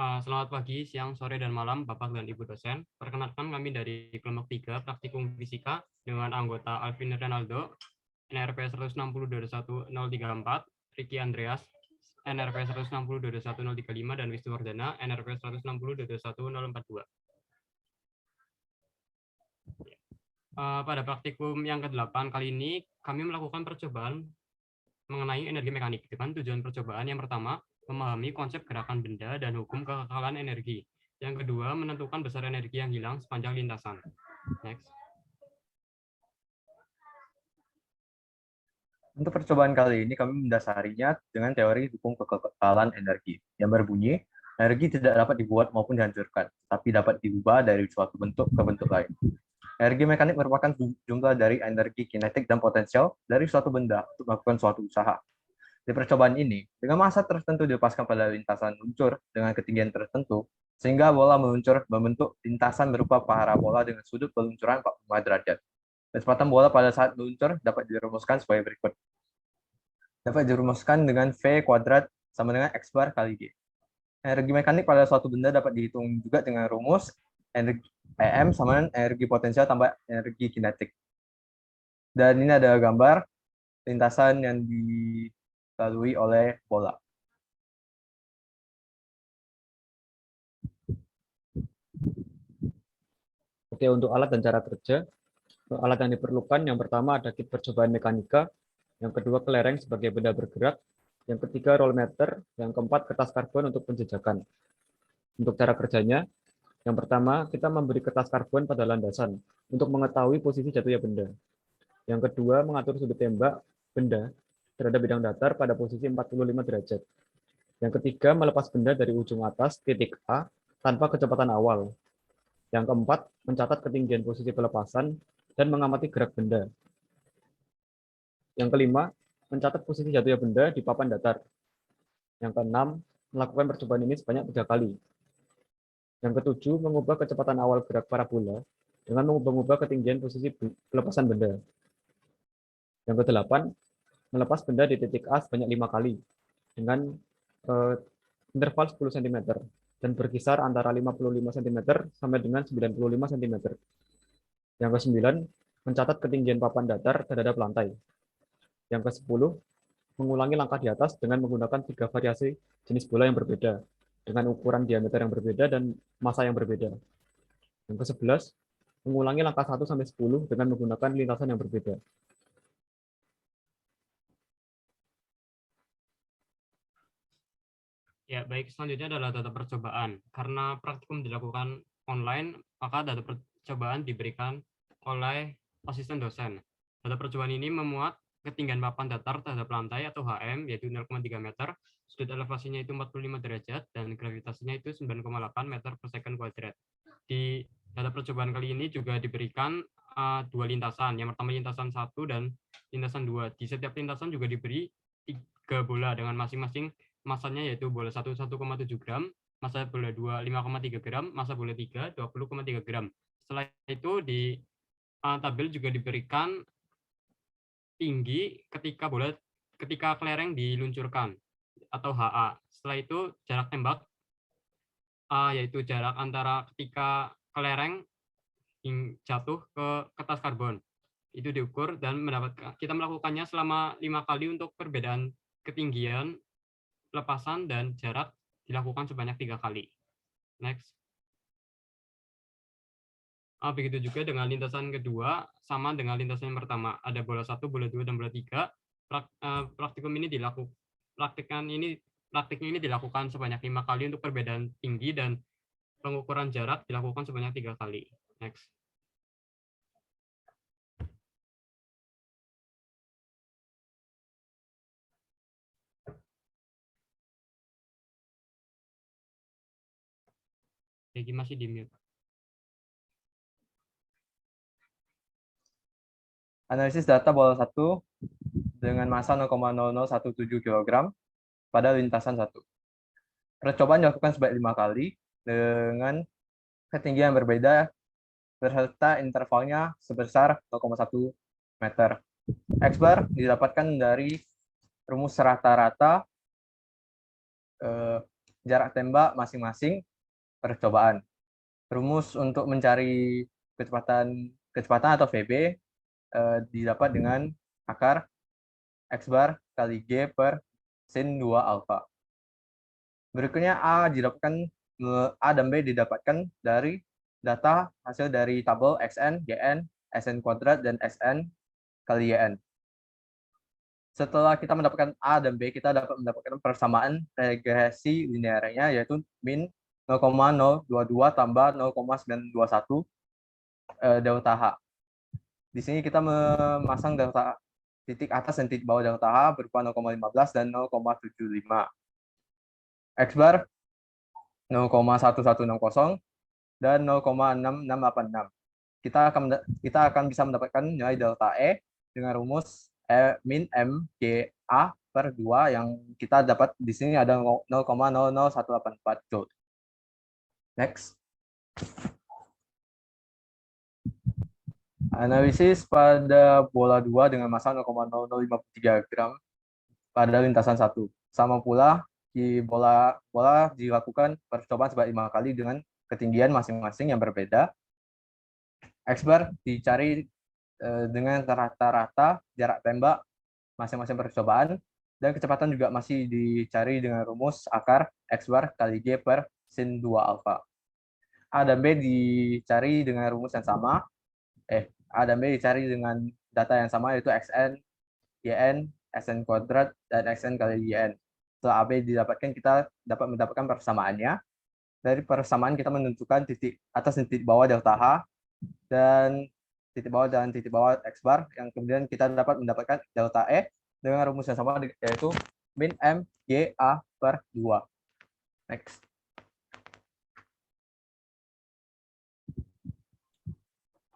Selamat pagi, siang, sore, dan malam, Bapak dan Ibu dosen. Perkenalkan kami dari kelompok 3 Praktikum Fisika dengan anggota Alvin Renaldo, NRP 160-21034, Ricky Andreas, NRP 160-21035, dan Wisnu Wardana, NRP 160-21042. Pada praktikum yang ke-8 kali ini, kami melakukan percobaan mengenai energi mekanik dengan tujuan percobaan yang pertama, memahami konsep gerakan benda dan hukum kekekalan energi. Yang kedua, menentukan besar energi yang hilang sepanjang lintasan. Next. Untuk percobaan kali ini kami mendasarinya dengan teori hukum kekekalan energi yang berbunyi, energi tidak dapat dibuat maupun dihancurkan, tapi dapat diubah dari suatu bentuk ke bentuk lain. Energi mekanik merupakan jumlah dari energi kinetik dan potensial dari suatu benda untuk melakukan suatu usaha. Di percobaan ini, dengan massa tertentu dilepaskan pada lintasan luncur dengan ketinggian tertentu, sehingga bola meluncur membentuk lintasan berupa parabola dengan sudut peluncuran 45 derajat. Kecepatan bola pada saat meluncur dapat dirumuskan sebagai berikut. Dapat dirumuskan dengan V kuadrat sama dengan X bar kali G. Energi mekanik pada suatu benda dapat dihitung juga dengan rumus energi EM sama dengan energi potensial tambah energi kinetik. Dan ini ada gambar lintasan yang dilalui oleh bola. Oke, untuk alat dan cara kerja, alat yang diperlukan yang pertama ada kit percobaan mekanika, yang kedua kelereng sebagai benda bergerak, yang ketiga roll meter, yang keempat kertas karbon untuk penjejakan. Untuk cara kerjanya, yang pertama kita memberi kertas karbon pada landasan untuk mengetahui posisi jatuhnya benda. Yang kedua mengatur sudut tembak benda terhadap bidang datar pada posisi 45 derajat. Yang ketiga melepas benda dari ujung atas titik A tanpa kecepatan awal. Yang keempat, mencatat ketinggian posisi pelepasan dan mengamati gerak benda. Yang kelima, mencatat posisi jatuhnya benda di papan datar. Yang keenam, melakukan percobaan ini sebanyak 3 kali. Yang ketujuh, mengubah kecepatan awal gerak parabola dengan mengubah ketinggian posisi pelepasan benda. Yang kedelapan, melepas benda di titik A sebanyak 5 kali dengan interval 10 cm. Dan berkisar antara 55 cm sampai dengan 95 cm. Yang ke-9, mencatat ketinggian papan datar terhadap lantai. Yang ke-10, mengulangi langkah di atas dengan menggunakan 3 variasi jenis bola yang berbeda, dengan ukuran diameter yang berbeda dan massa yang berbeda. Yang ke-11, mengulangi langkah 1-10 dengan menggunakan lintasan yang berbeda. Ya, baik. Selanjutnya adalah data percobaan. Karena praktikum dilakukan online, maka data percobaan diberikan oleh asisten dosen. Data percobaan ini memuat ketinggian papan datar terhadap lantai atau HM, yaitu 0,3 meter, sudut elevasinya itu 45 derajat, dan gravitasinya itu 9,8 meter per second kuadrat. Di data percobaan kali ini juga diberikan 2 lintasan. Yang pertama lintasan 1 dan lintasan 2. Di setiap lintasan juga diberi 3 bola dengan masing-masing masanya yaitu bola 1 1,7 gram, massa bola 2 5,3 gram, massa bola 3 20,3 gram. Setelah itu di tabel juga diberikan tinggi ketika kelereng diluncurkan atau HA. Setelah itu jarak tembak yaitu jarak antara ketika kelereng jatuh ke kertas karbon. Itu diukur dan kita melakukannya selama 5 kali untuk perbedaan ketinggian, pelepasan, dan jarak dilakukan sebanyak 3 kali. Next. Begitu juga dengan lintasan kedua, sama dengan lintasan yang pertama. Ada bola 1, bola 2, dan bola 3. Praktiknya ini dilakukan sebanyak 5 kali untuk perbedaan tinggi dan pengukuran jarak dilakukan sebanyak 3 kali. Next. Jadi masih di mute. Analisis data bola 1 dengan massa 0,0017 kg pada lintasan 1. Percobaan dilakukan sebanyak 5 kali dengan ketinggian berbeda beserta intervalnya sebesar 0,1 meter. X bar didapatkan dari rumus rata-rata jarak tembak masing-masing percobaan. Rumus untuk mencari kecepatan atau VB didapat dengan akar X bar kali G per sin 2 alfa. Berikutnya A dan B didapatkan dari data hasil dari tabel Xn, Gn, Sn kuadrat, dan Sn kali Yn. Setelah kita mendapatkan A dan B, kita dapat mendapatkan persamaan regresi linearnya, yaitu min 0,022 tambah 0,921 delta H. Di sini kita memasang delta titik atas dan titik bawah delta H berupa 0,15 dan 0,75. X bar 0,1160 dan 0,6686. Kita akan bisa mendapatkan nilai delta E dengan rumus min M G A per 2 yang kita dapat di sini ada 0,00184 joule. Next. Analisis pada bola 2 dengan massa 0,0053 gram pada lintasan 1. Sama pula di bola dilakukan percobaan sebanyak 5 kali dengan ketinggian masing-masing yang berbeda. X bar dicari dengan rata-rata jarak tembak masing-masing percobaan, dan kecepatan juga masih dicari dengan rumus akar X bar kali G per sin 2 alfa. A dan B dicari dengan rumus yang sama. A dan B dicari dengan data yang sama, yaitu Xn, Yn, Sn kuadrat, dan Xn kali Yn. Setelah AB didapatkan, kita dapat mendapatkan persamaannya. Dari persamaan kita menentukan titik atas dan titik bawah delta H, dan titik bawah X bar, yang kemudian kita dapat mendapatkan delta E dengan rumus yang sama, yaitu min M G A per 2. Next.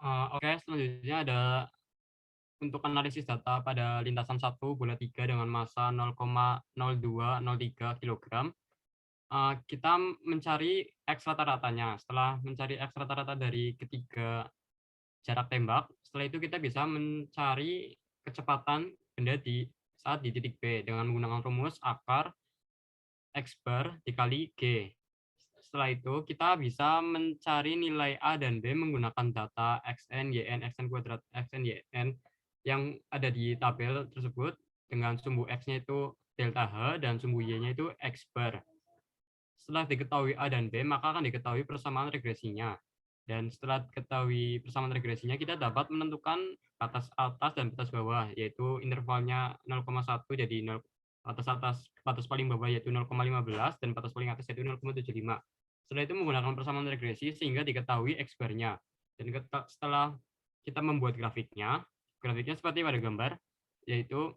Oke, selanjutnya ada untuk analisis data pada lintasan 1 bola 3 dengan massa 0,0203 kg. Kita mencari X rata-ratanya. Setelah mencari X rata-rata dari ketiga jarak tembak, setelah itu kita bisa mencari kecepatan benda saat di titik B dengan menggunakan rumus akar X bar dikali G. Setelah itu kita bisa mencari nilai A dan B menggunakan data Xn, Yn, Xn kuadrat, Xn, Yn yang ada di tabel tersebut, dengan sumbu X-nya itu delta H dan sumbu Y-nya itu X bar. Setelah diketahui A dan B, maka akan diketahui persamaan regresinya. Dan setelah diketahui persamaan regresinya, kita dapat menentukan batas atas dan batas bawah, yaitu intervalnya 0,1 jadi batas paling bawah yaitu 0,15 dan batas paling atas yaitu 0,75. Setelah itu menggunakan persamaan regresi sehingga diketahui X bar-nya. Dan setelah kita membuat grafiknya seperti pada gambar, yaitu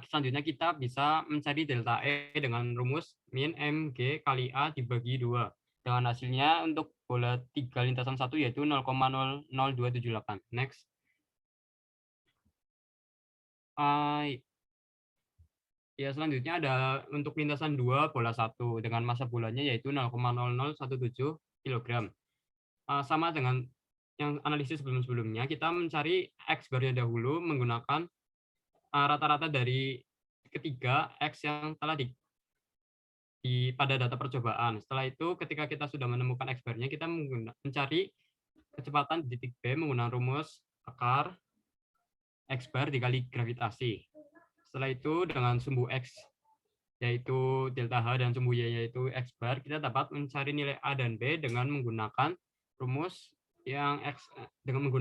selanjutnya kita bisa mencari delta E dengan rumus min MG kali A dibagi 2. Dengan hasilnya untuk bola 3 lintasan 1 yaitu 0,00278. Next. Ya, selanjutnya ada untuk lintasan 2 bola 1 dengan massa bolanya yaitu 0,0017 kg. Sama dengan yang analisis sebelum-sebelumnya, kita mencari X bar-nya dahulu menggunakan rata-rata dari ketiga X yang telah pada data percobaan. Setelah itu, ketika kita sudah menemukan X bar-nya, kita mencari kecepatan di titik B menggunakan rumus akar X bar dikali gravitasi. Setelah itu, dengan sumbu X yaitu delta H dan sumbu Y yaitu X bar, kita dapat mencari nilai A dan B dengan menggunakan rumus yang dengan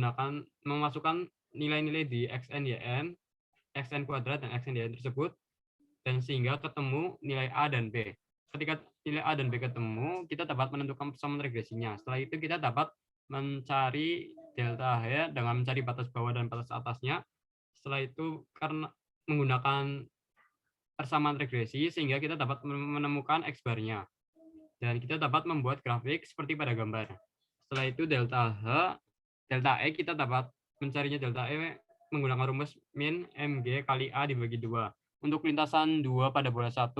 memasukkan nilai-nilai di Xn, Yn, Xn kuadrat, dan Xn Yn tersebut, dan sehingga ketemu nilai A dan B. Ketika nilai A dan B ketemu, kita dapat menentukan persamaan regresinya. Setelah itu kita dapat mencari delta H dengan mencari batas bawah dan batas atasnya. Setelah itu karena menggunakan persamaan regresi sehingga kita dapat menemukan X bar-nya. Dan kita dapat membuat grafik seperti pada gambar. Setelah itu delta E kita dapat mencarinya delta E menggunakan rumus min Mg kali A dibagi 2. Untuk lintasan 2 pada bola 1,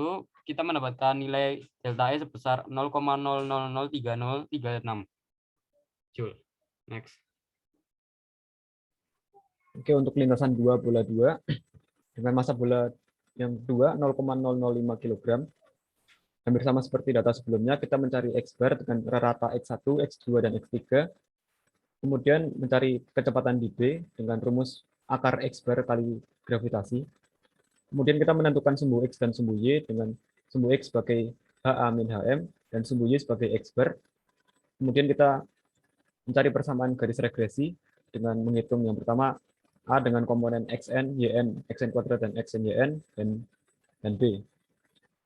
kita mendapatkan nilai delta E sebesar 0,003036 Joule. Next. Oke, untuk lintasan 2 bola 2 dengan massa bola yang kedua 0,005 kg. Hampir sama seperti data sebelumnya, kita mencari X bar dengan rata X1, X2, dan X3. Kemudian mencari kecepatan di B dengan rumus akar X bar kali gravitasi. Kemudian kita menentukan sumbu X dan sumbu Y dengan sumbu X sebagai HA min HM dan sumbu Y sebagai X bar. Kemudian kita mencari persamaan garis regresi dengan menghitung yang pertama A dengan komponen XN, YN, XN kuadrat, dan XN, YN, dan B.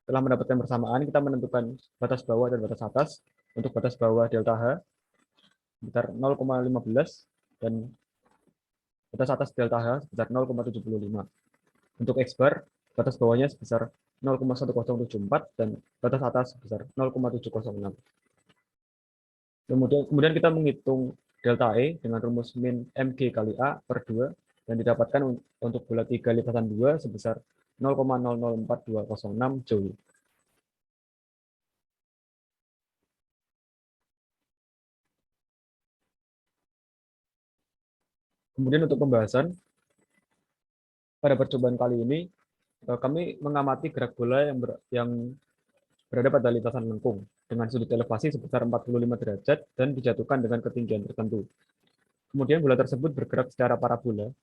Setelah mendapatkan persamaan, kita menentukan batas bawah dan batas atas. Untuk batas bawah delta H sebesar 0,15 dan batas atas delta H sebesar 0,75. Untuk X bar, batas bawahnya sebesar 0,1074 dan batas atas sebesar 0,706. Kemudian kita menghitung delta E dengan rumus min mg kali A per 2 dan didapatkan untuk bola 3 lintasan 2 sebesar 0,004206 Joule. Kemudian untuk pembahasan, pada percobaan kali ini kami mengamati gerak bola yang berada pada lintasan lengkung dengan sudut elevasi sebesar 45 derajat dan dijatuhkan dengan ketinggian tertentu. Kemudian bola tersebut bergerak secara parabola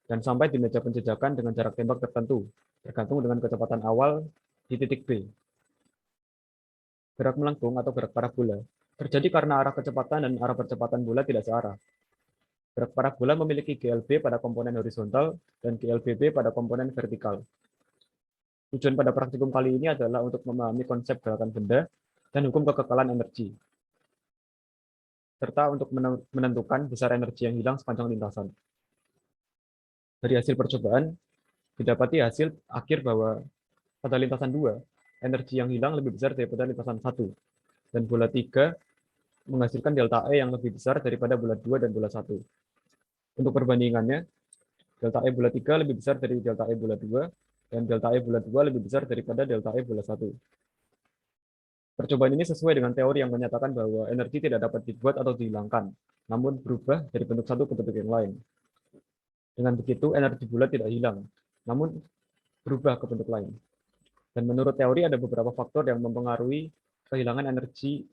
dan sampai di meja penjejakan dengan jarak tembak tertentu, tergantung dengan kecepatan awal di titik B. Gerak melengkung atau gerak parabola terjadi karena arah kecepatan dan arah percepatan bola tidak searah. Gerak parabola memiliki GLB pada komponen horizontal dan GLBB pada komponen vertikal. Tujuan pada praktikum kali ini adalah untuk memahami konsep gerakan benda dan hukum kekekalan energi, serta untuk menentukan besar energi yang hilang sepanjang lintasan. Dari hasil percobaan, didapati hasil akhir bahwa pada lintasan 2, energi yang hilang lebih besar daripada lintasan 1, dan bola 3 menghasilkan delta E yang lebih besar daripada bola 2 dan bola 1. Untuk perbandingannya, delta E bola 3 lebih besar dari delta E bola 2, dan delta E bola 2 lebih besar daripada delta E bola 1. Percobaan ini sesuai dengan teori yang menyatakan bahwa energi tidak dapat dibuat atau dihilangkan, namun berubah dari bentuk satu ke bentuk yang lain. Dengan begitu, energi bola tidak hilang, namun berubah ke bentuk lain. Dan menurut teori ada beberapa faktor yang mempengaruhi kehilangan energi,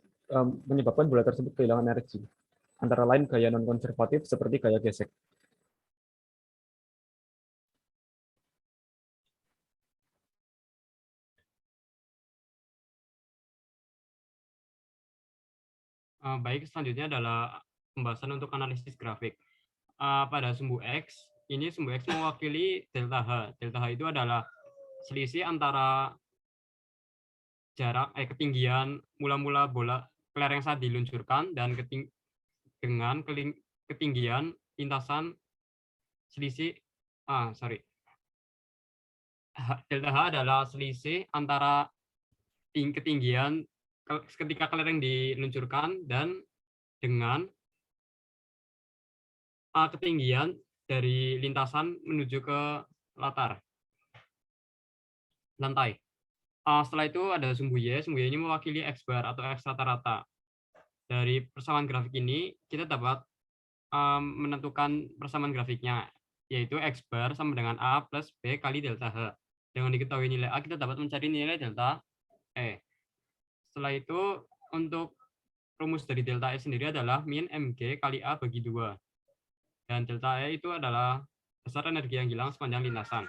menyebabkan bola tersebut kehilangan energi. Antara lain gaya non-konservatif seperti gaya gesek. Baik, selanjutnya adalah pembahasan untuk analisis grafik. Pada sumbu X, ini sumbu X mewakili delta H. Delta H itu adalah selisih antara jarak ketinggian mula-mula bola kelereng saat diluncurkan dan dengan ketinggian lintasan selisih delta H adalah selisih antara ketinggian ketika kelereng diluncurkan dan dengan ketinggian dari lintasan menuju ke lantai. Setelah itu ada sumbu Y. Sumbu Y ini mewakili X bar atau X rata-rata. Dari persamaan grafik ini kita dapat menentukan persamaan grafiknya, yaitu X bar sama dengan A plus B kali delta H. Dengan diketahui nilai A, kita dapat mencari nilai delta E. Setelah itu, untuk rumus dari delta E sendiri adalah min mg kali A bagi 2. Dan delta E itu adalah besar energi yang hilang sepanjang lintasan.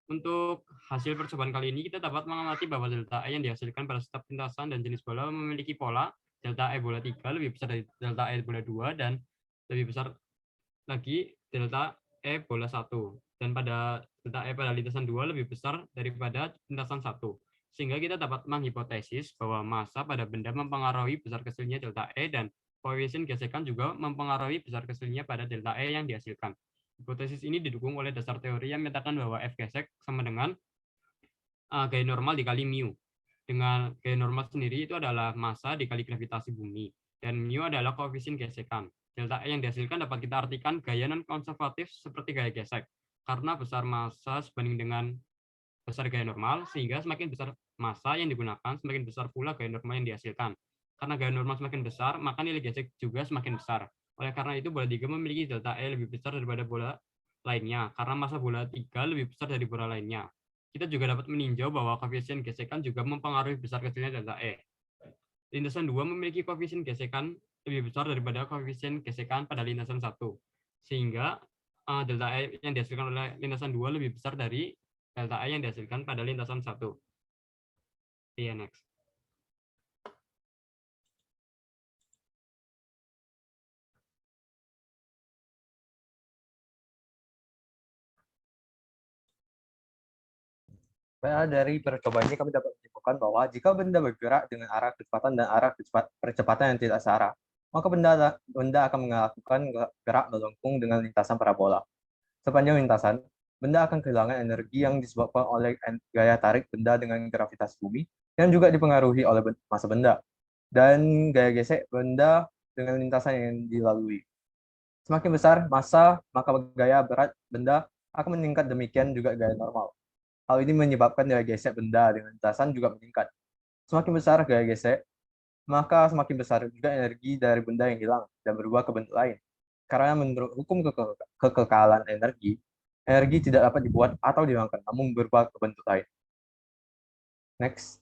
Untuk hasil percobaan kali ini, kita dapat mengamati bahwa delta E yang dihasilkan pada setiap lintasan dan jenis bola memiliki pola delta E bola 3 lebih besar dari delta E bola 2 dan lebih besar lagi delta E bola 1. Dan pada delta E pada lintasan 2 lebih besar daripada lintasan 1. Sehingga kita dapat menghipotesis bahwa massa pada benda mempengaruhi besar kecilnya delta E dan koefisien gesekan juga mempengaruhi besar kecilnya pada delta E yang dihasilkan. Hipotesis ini didukung oleh dasar teori yang menyatakan bahwa F gesek sama dengan gaya normal dikali mu. Dengan gaya normal sendiri itu adalah massa dikali gravitasi bumi. Dan mu adalah koefisien gesekan. Delta E yang dihasilkan dapat kita artikan gaya non-konservatif seperti gaya gesek. Karena besar massa sebanding dengan besar gaya normal, sehingga semakin besar massa yang digunakan, semakin besar pula gaya normal yang dihasilkan. Karena gaya normal semakin besar, maka nilai gesek juga semakin besar. Oleh karena itu, bola 3 memiliki delta E lebih besar daripada bola lainnya, karena massa bola 3 lebih besar dari bola lainnya. kita juga dapat meninjau bahwa koefisien gesekan juga mempengaruhi besar kecilnya delta E. Lintasan 2 memiliki koefisien gesekan lebih besar daripada koefisien gesekan pada lintasan 1. Sehingga delta E yang dihasilkan oleh lintasan 2 lebih besar dari delta E yang dihasilkan pada lintasan 1. Iya, next. Dari percobaan ini kami dapat menyimpulkan bahwa jika benda bergerak dengan arah kecepatan dan arah percepatan yang tidak searah, maka benda akan melakukan gerak melengkung dengan lintasan parabola. Sepanjang lintasan, benda akan kehilangan energi yang disebabkan oleh gaya tarik benda dengan gravitasi bumi yang juga dipengaruhi oleh massa benda dan gaya gesek benda dengan lintasan yang dilalui. Semakin besar massa, maka gaya berat benda akan meningkat, demikian juga gaya normal. Hal ini menyebabkan gaya gesek benda dengan lintasan juga meningkat. Semakin besar gaya gesek, maka semakin besar juga energi dari benda yang hilang dan berubah ke bentuk lain. Karena menurut hukum kekekalan energi, energi tidak dapat dibuat atau dihilangkan, namun berubah ke bentuk lain. Next.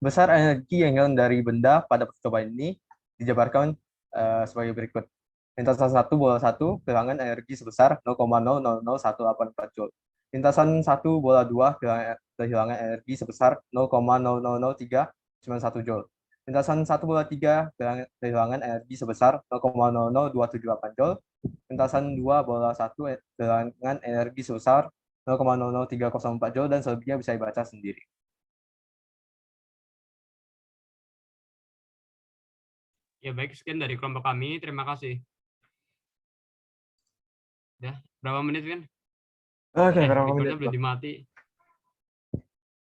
Besar energi yang hilang dari benda pada percobaan ini dijabarkan sebagai berikut. Lintasan 1 bola 1 kehilangan energi sebesar 0,000184 Joule. Lintasan 1 bola 2 kehilangan energi sebesar 0,0000391 Joule. Lintasan 1 bola 3 kehilangan energi sebesar 0,00278 Joule. Lintasan 2 bola 1 kehilangan energi sebesar 0,00304 Joule, dan selebihnya bisa dibaca sendiri. Ya baik, sekian dari kelompok kami. Terima kasih. Ya, berapa menit kan? Oke, berapa Recordnya menit? belum dimati.